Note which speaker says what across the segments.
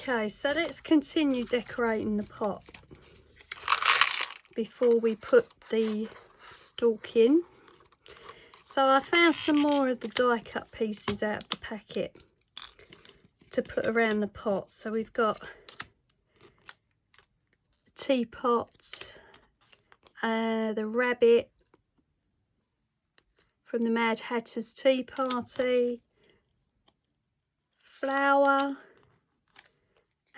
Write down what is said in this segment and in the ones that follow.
Speaker 1: Okay, so let's continue decorating the pot before we put the stalk in. So I found some more of the die cut pieces out of the packet to put around the pot. So we've got a teapot, the rabbit from the Mad Hatter's Tea Party, flower,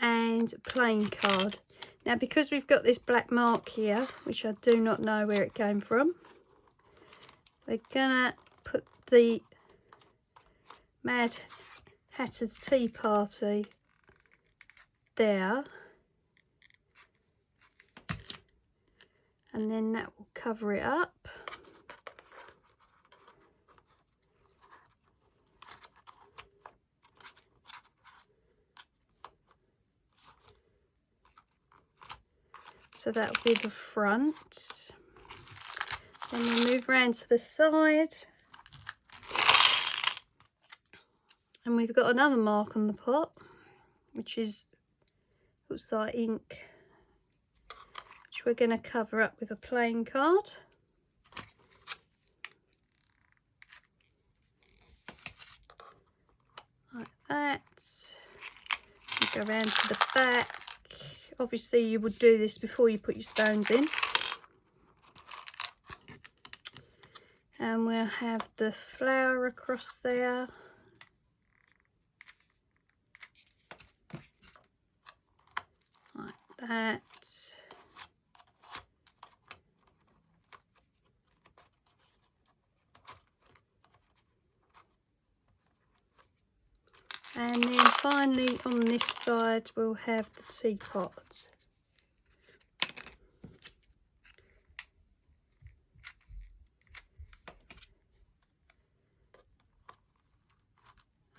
Speaker 1: and plain card. Now, because we've got this black mark here, which I do not know where it came from, we're gonna put the Mad Hatter's Tea Party there, and then that will cover it up. So that'll be the front. Then we'll move around to the side. And we've got another mark on the pot, which looks like ink, which we're going to cover up with a plain card. Like that. And go around to the back. Obviously you would do this before you put your stones in. And we'll have the flower across there. Like that. And then finally on this side we'll have the teapot.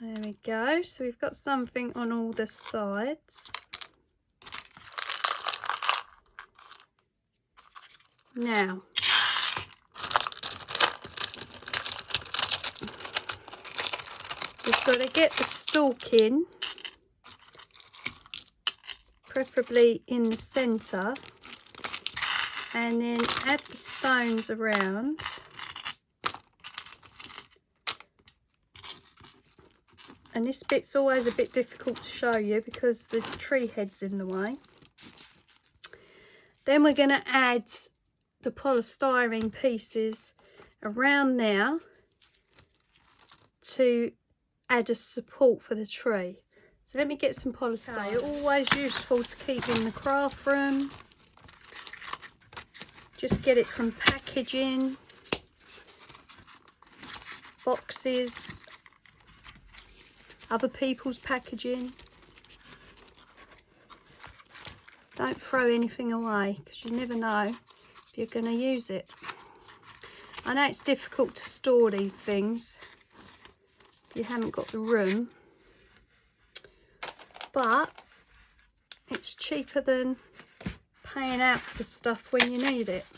Speaker 1: There we go. So we've got something on all the sides. Now, we've got to get the stalk in, preferably in the centre, and then add the stones around. And this bit's always a bit difficult to show you because the tree head's in the way. Then we're going to add the polystyrene pieces around there to add a support for the tree. So let me get some polystyrene. Okay, always useful to keep in the craft room. Just get it from packaging, boxes, other people's packaging. Don't throw anything away because you never know if you're going to use it. I know it's difficult to store these things if you haven't got the room, but it's cheaper than paying out for stuff when you need it.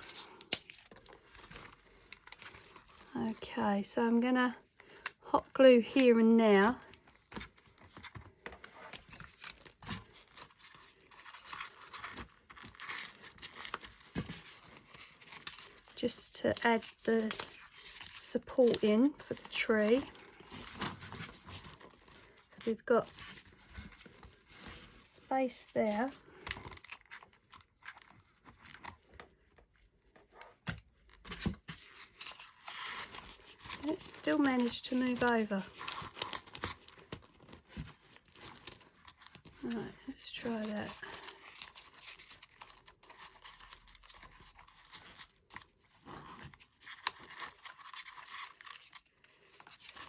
Speaker 1: Okay, so I'm going to hot glue here and now. Just to add the support in for the tree. So we've got space there. Let's still manage to move over. Right, let's try that.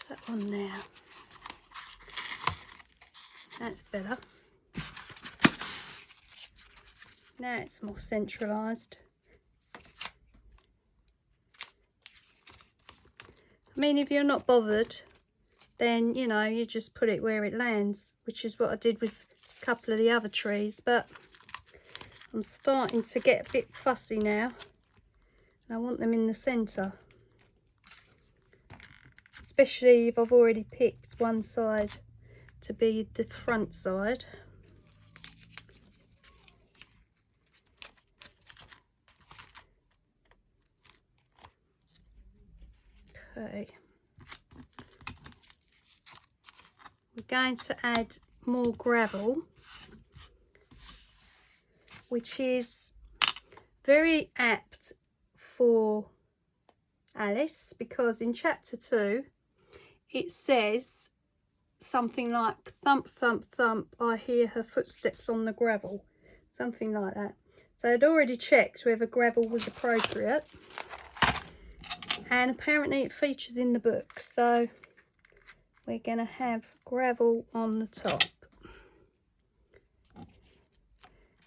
Speaker 1: That one there. That's better. Now it's more centralised. I mean, if you're not bothered, then, you know, you just put it where it lands, which is what I did with a couple of the other trees, but I'm starting to get a bit fussy now. I want them in the centre, especially if I've already picked one side to be the front side. Okay. We're going to add more gravel, which is very apt for Alice, because in chapter 2 it says something like, thump thump thump, I hear her footsteps on the gravel, something like that. So I'd already checked whether gravel was appropriate, and apparently it features in the book, so we're going to have gravel on the top.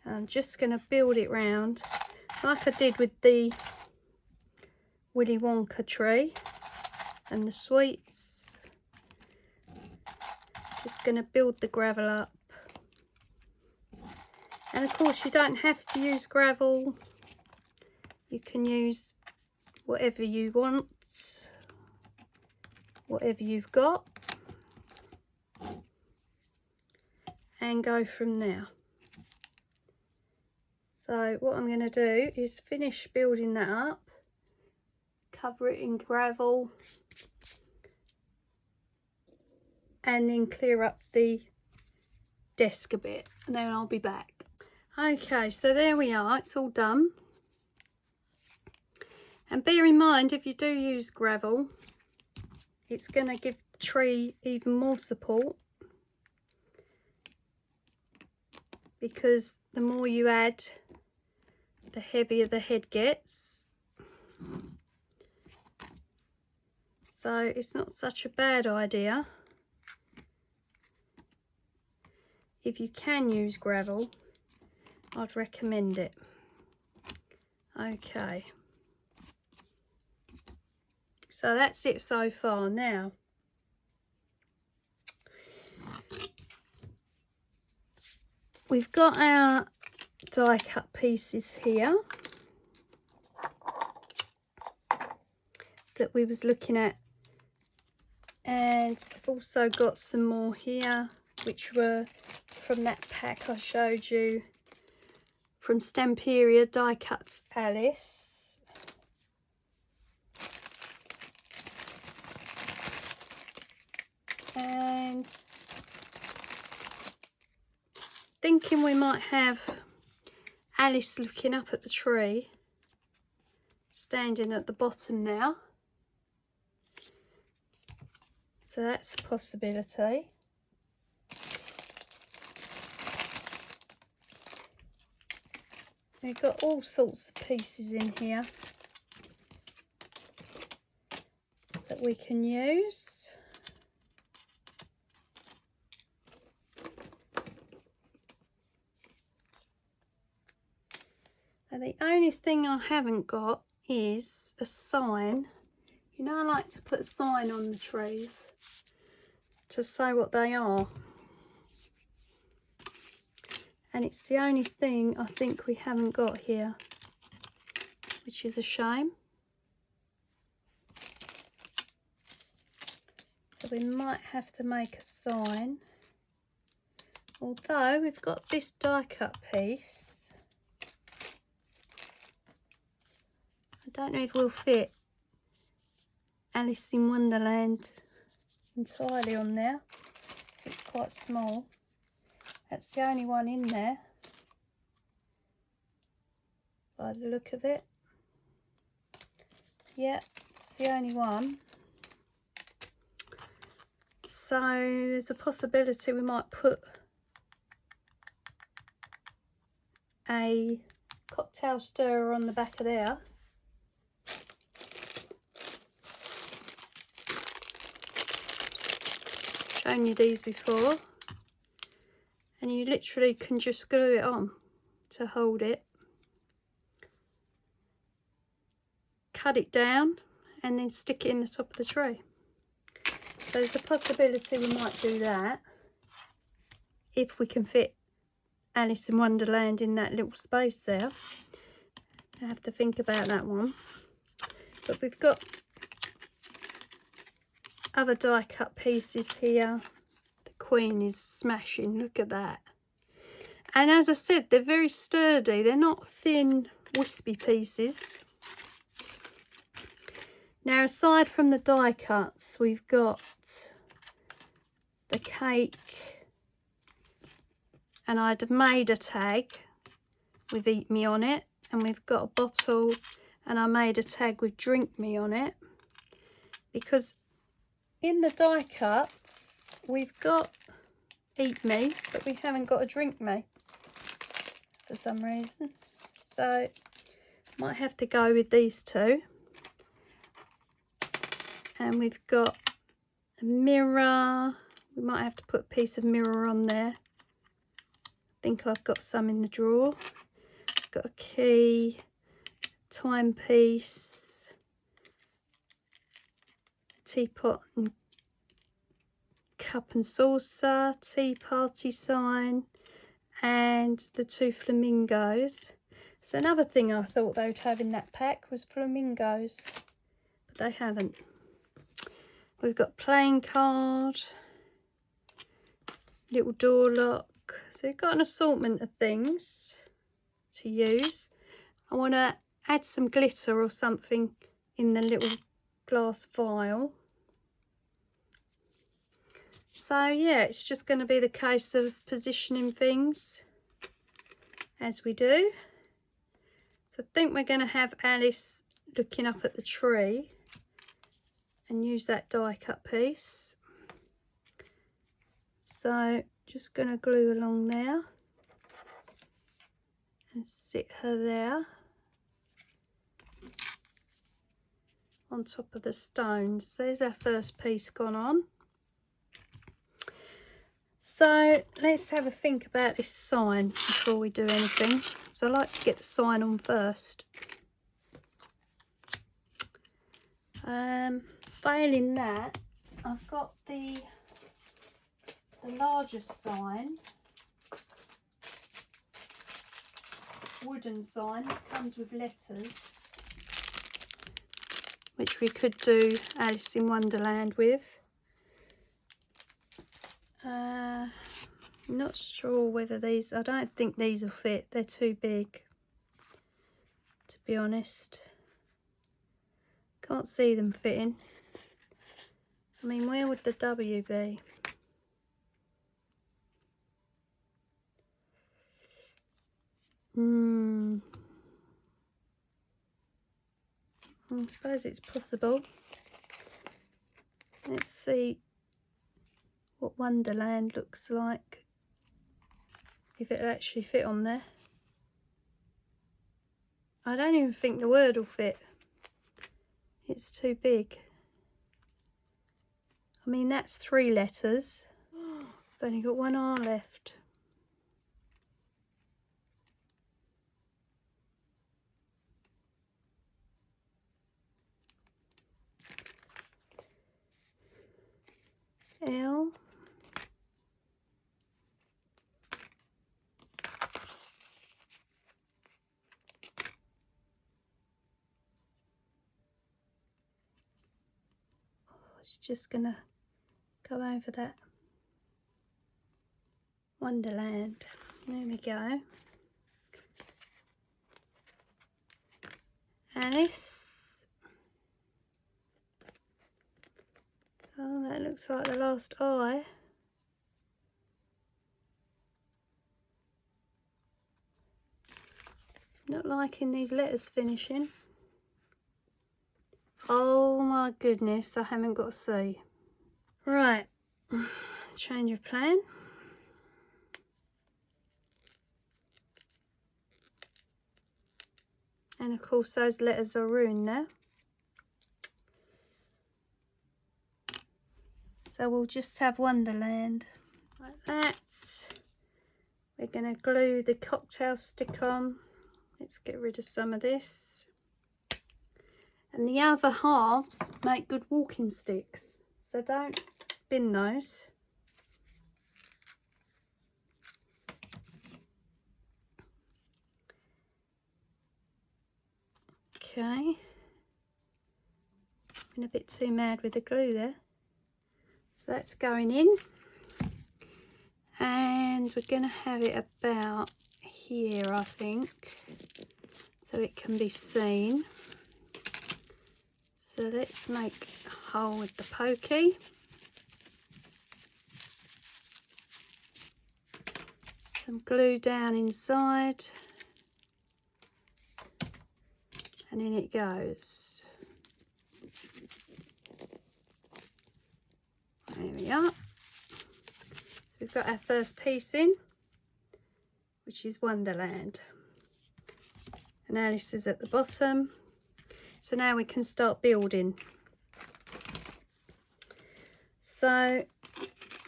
Speaker 1: I'm just going to build it round like I did with the Willy Wonka tree and the sweets. Just going to build the gravel up. And of course you don't have to use gravel, you can use whatever you want, whatever you've got, and go from there. So what I'm going to do is finish building that up, cover it in gravel, and then clear up the desk a bit, and then I'll be back. Okay, so there we are, it's all done. And bear in mind, if you do use gravel, it's going to give the tree even more support, because the more you add, the heavier the head gets. So it's not such a bad idea. If you can use gravel, I'd recommend it. Okay. So that's it so far. Now, we've got our die cut pieces here that we was looking at, and I've also got some more here which were from that pack I showed you from Stamperia Die Cuts Alice. And thinking we might have Alice looking up at the tree, standing at the bottom now. So that's a possibility. We've got all sorts of pieces in here that we can use. And the only thing I haven't got is a sign. You know, I like to put a sign on the trees to say what they are. And it's the only thing I think we haven't got here, which is a shame. So we might have to make a sign. Although we've got this die cut piece. I don't know if we'll fit Alice in Wonderland entirely on there. So it's quite small. That's the only one in there by the look of it. Yeah, it's the only one. So there's a possibility we might put a cocktail stirrer on the back of there. Shown you these before. And you literally can just glue it on to hold it. Cut it down and then stick it in the top of the tree. So there's a possibility we might do that if we can fit Alice in Wonderland in that little space there. I have to think about that one. But we've got other die cut pieces here. Queen is smashing, look at that. And as I said, they're very sturdy, they're not thin wispy pieces. Now, aside from the die cuts, we've got the cake, and I'd made a tag with Eat Me on it, and we've got a bottle, and I made a tag with Drink Me on it, because in the die cuts we've got Eat Me, but we haven't got a Drink Me for some reason, so might have to go with these two. And we've got a mirror. We might have to put a piece of mirror on there. I think I've got some in the drawer. Got a key, timepiece, teapot and cup and saucer, tea party sign, and the two flamingos. So another thing I thought they would have in that pack was flamingos, but they haven't. We've got playing card, little door lock. So we've got an assortment of things to use. I want to add some glitter or something in the little glass vial. So yeah, it's just going to be the case of positioning things as we do. So I think we're going to have Alice looking up at the tree and use that die cut piece. So just going to glue along there and sit her there on top of the stones. There's our first piece gone on. So let's have a think about this sign before we do anything. So I like to get the sign on first. Failing that, I've got the largest sign, wooden sign that comes with letters, which we could do Alice in Wonderland with. I'm not sure whether these, I don't think these will fit, they're too big, to be honest. Can't see them fitting. I mean, where would the W be? I suppose it's possible. Let's see what Wonderland looks like, if it'll actually fit on there. I don't even think the word will fit. It's too big. I mean, that's 3 letters. I've only got 1 R left. L. It's just gonna go over that. Wonderland. There we go. Alice. Oh, that looks like the last I. Not liking these letters finishing. Oh my goodness, I haven't got a C. Right, change of plan. And of course those letters are ruined now. So we'll just have Wonderland like that. We're going to glue the cocktail stick on. Let's get rid of some of this. And the other halves make good walking sticks, so don't bin those. Okay. Been a bit too mad with the glue there. So that's going in. And we're going to have it about here, I think, so it can be seen. So let's make a hole with the pokey. Some glue down inside. And in it goes. There we are. So we've got our first piece in, which is Wonderland. And Alice is at the bottom. So now we can start building. So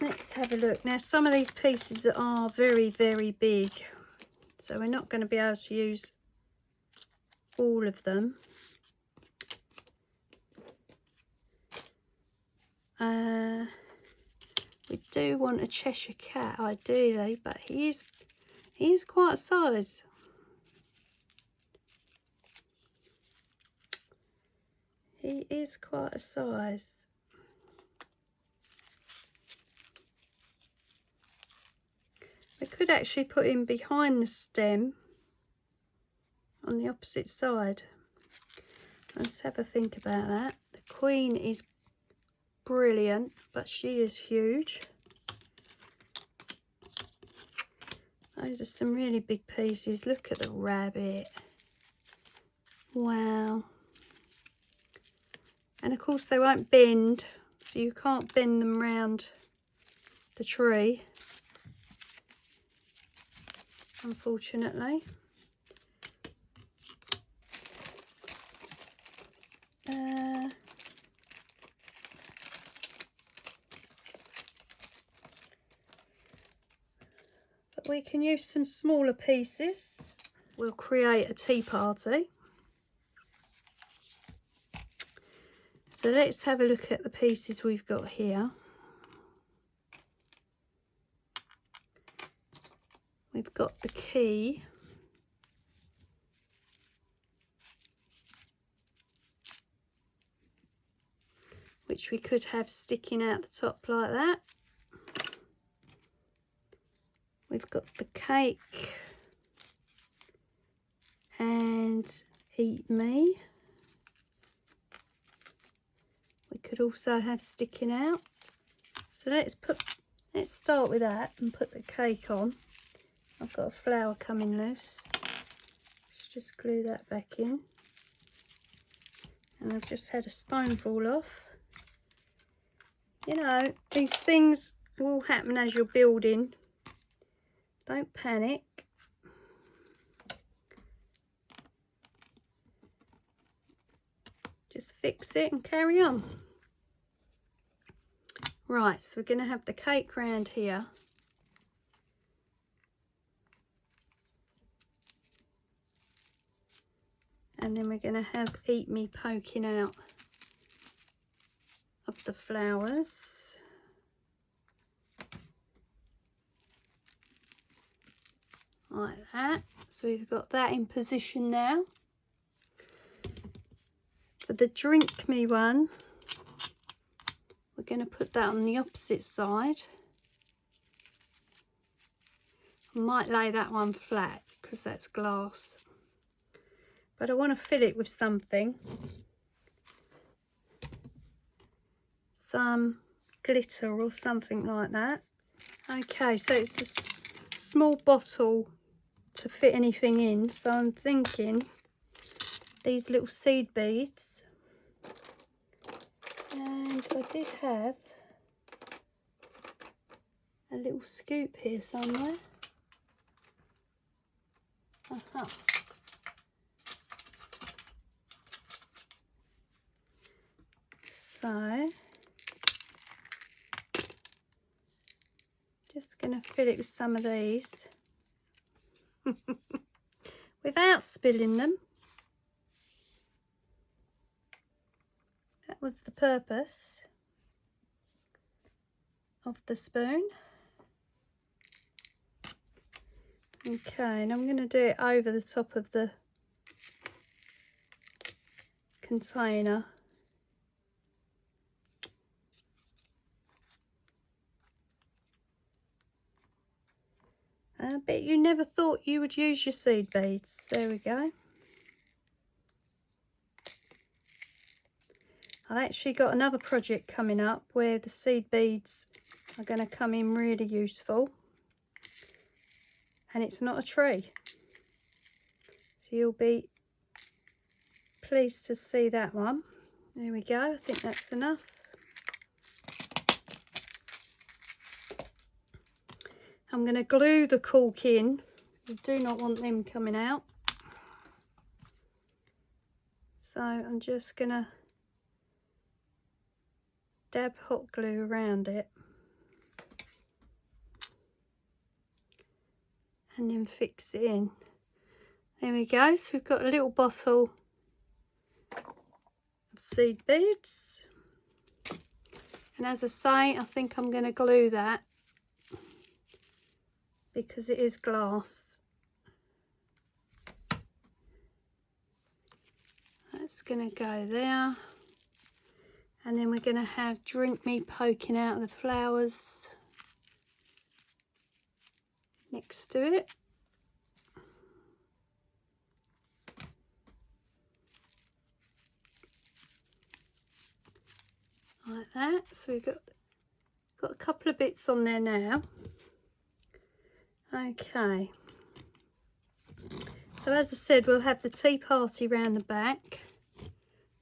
Speaker 1: let's have a look. Now some of these pieces are very, very big. So we're not going to be able to use all of them. We do want a Cheshire Cat ideally, but he is quite a size. He is quite a size. We could actually put him behind the stem on the opposite side. Let's have a think about that. The Queen is brilliant, but she is huge. Those are some really big pieces. Look at the rabbit. Wow. And of course they won't bend, so you can't bend them round the tree, unfortunately. But we can use some smaller pieces. We'll create a tea party. So let's have a look at the pieces we've got here. We've got the key. Which we could have sticking out the top like that. We've got the cake and Eat Me. We could also have sticking out. So let's start with that and put the cake on. I've got a flower coming loose. Let's just glue that back in. And I've just had a stone fall off. You know, these things will happen as you're building. Don't panic. Just fix it and carry on. Right, so we're going to have the cake round here. And then we're going to have Eat Me poking out of the flowers. Like that. So we've got that in position now. For the Drink Me one, we're going to put that on the opposite side. I might lay that one flat because that's glass. But I want to fill it with something. Some glitter or something like that. Okay, so it's a small bottle to fit anything in. So I'm thinking these little seed beads. And I did have a little scoop here somewhere. Aha. So, just going to fill it with some of these without spilling them. That was the purpose of the spoon. Okay, and I'm going to do it over the top of the container. I bet you never thought you would use your seed beads. There we go. I've actually got another project coming up where the seed beads are going to come in really useful, and it's not a tree, so you'll be pleased to see that one. There we go, I think that's enough. I'm going to glue the cork in. I do not want them coming out, so I'm just going to dab hot glue around it and then fix it in. There we go, so we've got a little bottle of seed beads, and as I say, I think I'm going to glue that because it is glass. That's going to go there, and then we're going to have drink me poking out of the flowers next to it. Like that. So we've got a couple of bits on there now. Okay, so as I said, we'll have the tea party round the back,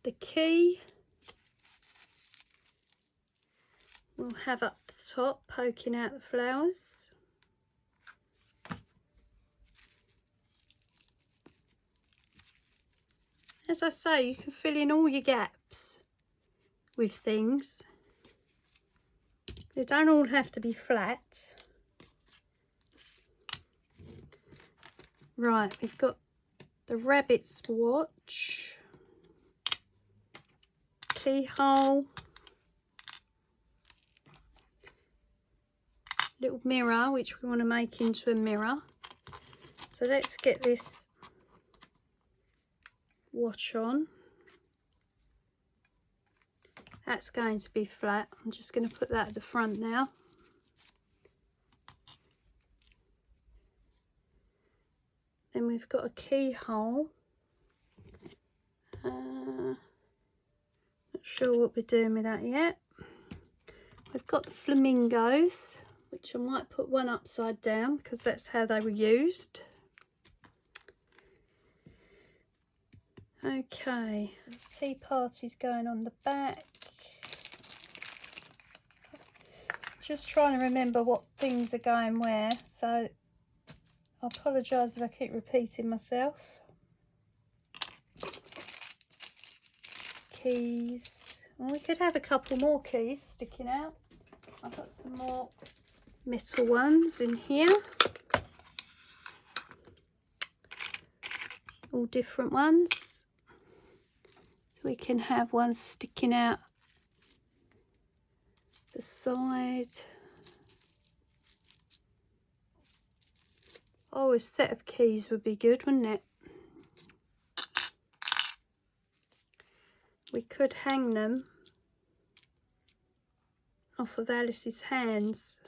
Speaker 1: the key we'll have up the top poking out the flowers, as I say, you can fill in all your gaps with things. They don't all have to be flat. Right, we've got the rabbit's watch, keyhole, little mirror which we want to make into a mirror. So let's get this watch on. That's going to be flat. I'm just going to put that at the front now. Then we've got a keyhole. Not sure what we're doing with that yet. We've got the flamingos, which I might put one upside down because that's how they were used. Okay, the tea party's going on the back. Just trying to remember what things are going where, so I apologise if I keep repeating myself. Keys. Well, we could have a couple more keys sticking out. I've got some more metal ones in here. All different ones. So we can have one sticking out the side. Oh, a set of keys would be good, wouldn't it? We could hang them off of Alice's hands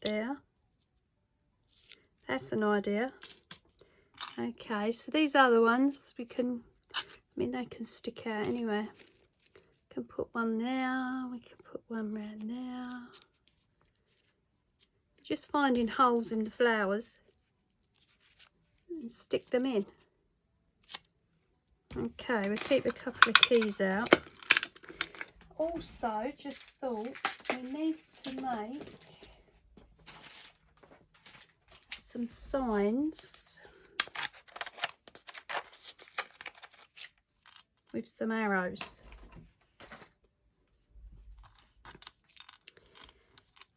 Speaker 1: there. That's an idea. Okay, so these other ones we can, I mean, they can stick out anywhere. We can put one there, we can put one round there. Just finding holes in the flowers and stick them in. Okay, we'll keep a couple of keys out. Also, just thought we need to make some signs with some arrows.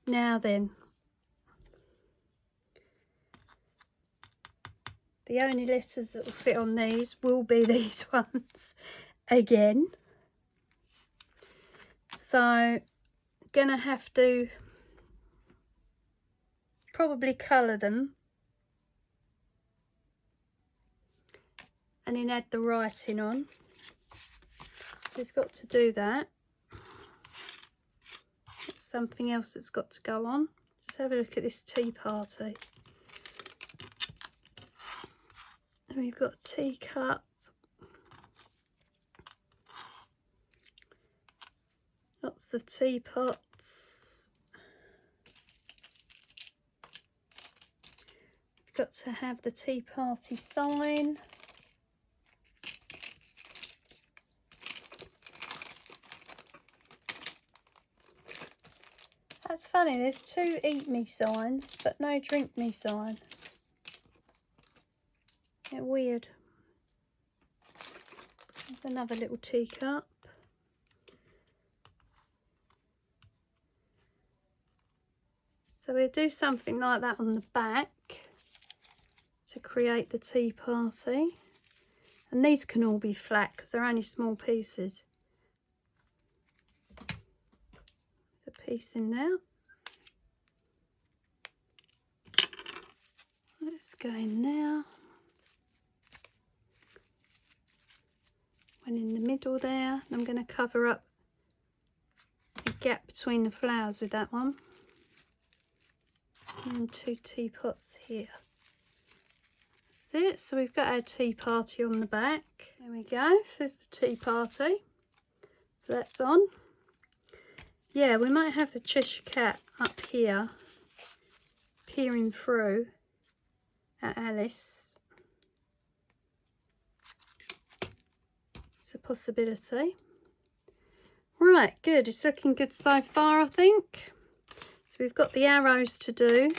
Speaker 1: Now then, the only letters that will fit on these will be these ones again. So, gonna have to probably colour them and then add the writing on. We've got to do that. That's something else that's got to go on. Let's have a look at this tea party. And we've got a teacup, lots of teapots. We've got to have the tea party sign. That's funny, there's 2 eat me signs, but no drink me sign. Yeah, weird. There's another little teacup. So we'll do something like that on the back to create the tea party. And these can all be flat because they're only small pieces. There's a piece in there. Let's go in there. One in the middle there. And I'm going to cover up the gap between the flowers with that one. And 2 teapots here. That's it. So we've got our tea party on the back. There we go. So there's the tea party. So that's on. Yeah, we might have the Cheshire Cat up here peering through at Alice. It's a possibility. Right, good. It's looking good so far, I think. So we've got the arrows to do.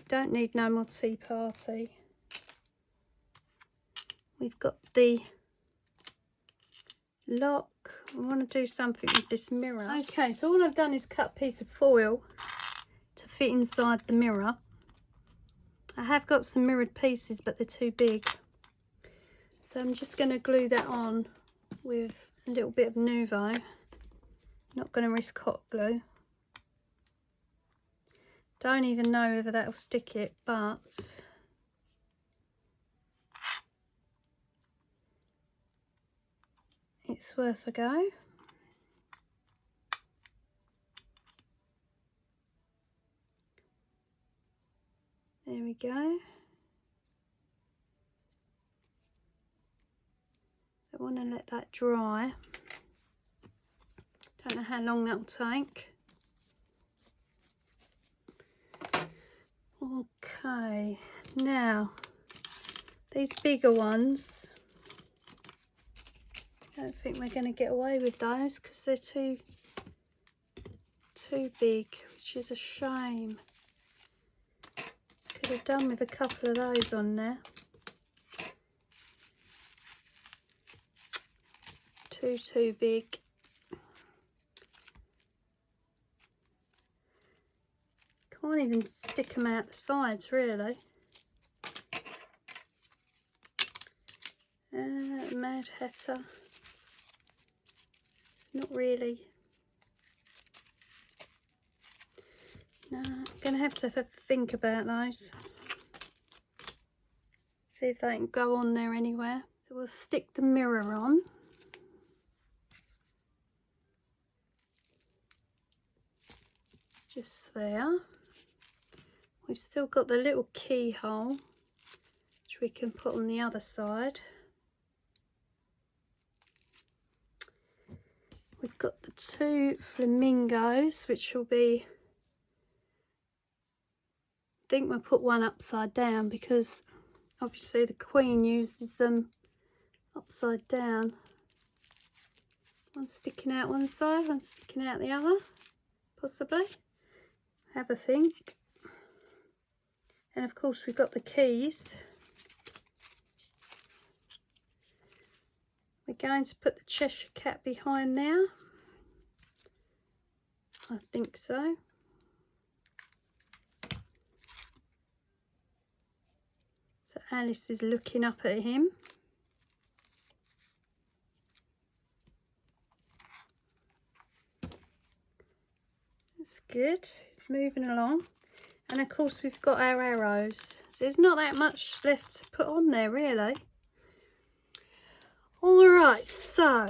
Speaker 1: Don't need no more tea party. We've got the lock. I want to do something with this mirror. Okay, so all I've done is cut a piece of foil to fit inside the mirror. I have got some mirrored pieces, but they're too big. So I'm just going to glue that on with a little bit of Nouveau. Not going to risk hot glue. Don't even know whether that'll stick it, but it's worth a go. There we go. I want to let that dry. Don't know how long that'll take. Okay, now these bigger ones, I don't think we're going to get away with those because they're too big, which is a shame. Could have done with a couple of those on there. Too big. Can't even stick them out the sides, really. Mad Hatter. It's not really. No, I'm going to have to think about those. See if they can go on there anywhere. So we'll stick the mirror on. Just there. We've still got the little keyhole, which we can put on the other side. We've got the 2 flamingos, which will be, I think we'll put one upside down because obviously the Queen uses them upside down. One sticking out one side, one sticking out the other, possibly. Have a think. And of course we've got the keys. We're going to put the Cheshire Cat behind there. I think so. So Alice is looking up at him. That's good. It's moving along. And of course we've got our arrows. So there's not that much left to put on there, really. Alright, so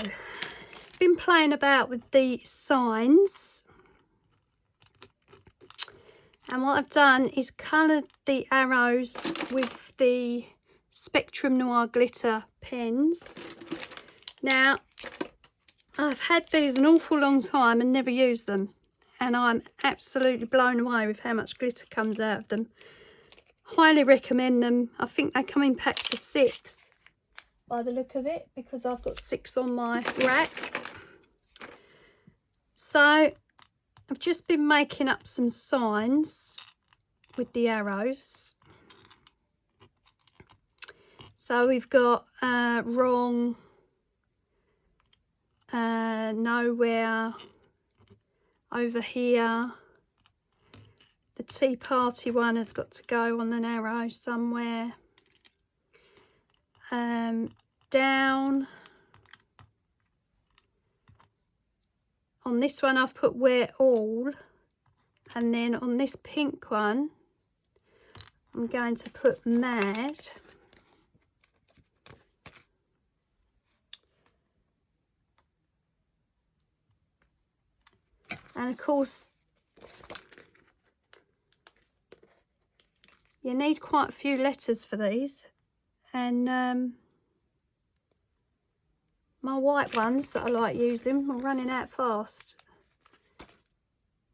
Speaker 1: been playing about with the signs. And what I've done is coloured the arrows with the Spectrum Noir glitter pens. Now, I've had these an awful long time and never used them, and I'm absolutely blown away with how much glitter comes out of them. Highly recommend them. I think they come in packs of 6 by the look of it, because I've got 6 on my rack. So I've just been making up some signs with the arrows. So we've got wrong, nowhere, over here. The Tea Party one has got to go on an arrow somewhere. Down. On this one I've put where all, and then on this pink one I'm going to put mad. And of course you need quite a few letters for these, and my white ones that I like using are running out fast,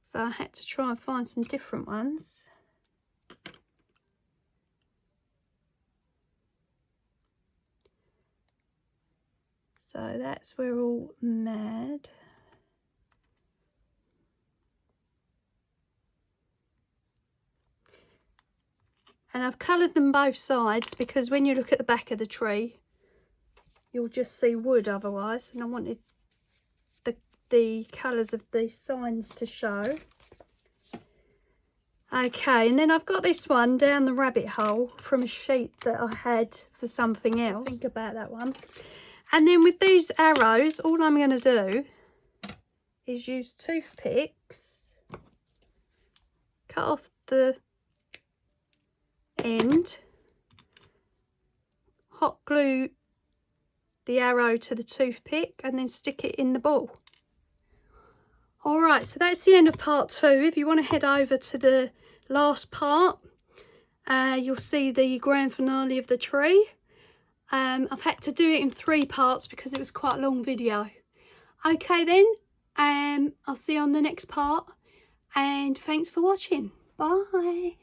Speaker 1: so I had to try and find some different ones. So that's where all mad. And I've coloured them both sides because when you look at the back of the tree, you'll just see wood otherwise. And I wanted the colours of the signs to show. Okay, and then I've got this one down the rabbit hole from a sheet that I had for something else. Think about that one. And then with these arrows, all I'm going to do is use toothpicks, cut off the end, hot glue the arrow to the toothpick, and then stick it in the ball. Alright, so that's the end of part 2. If you want to head over to the last part, you'll see the grand finale of the tree. I've had to do it in 3 parts because it was quite a long video. Okay then, I'll see you on the next part, and thanks for watching. Bye.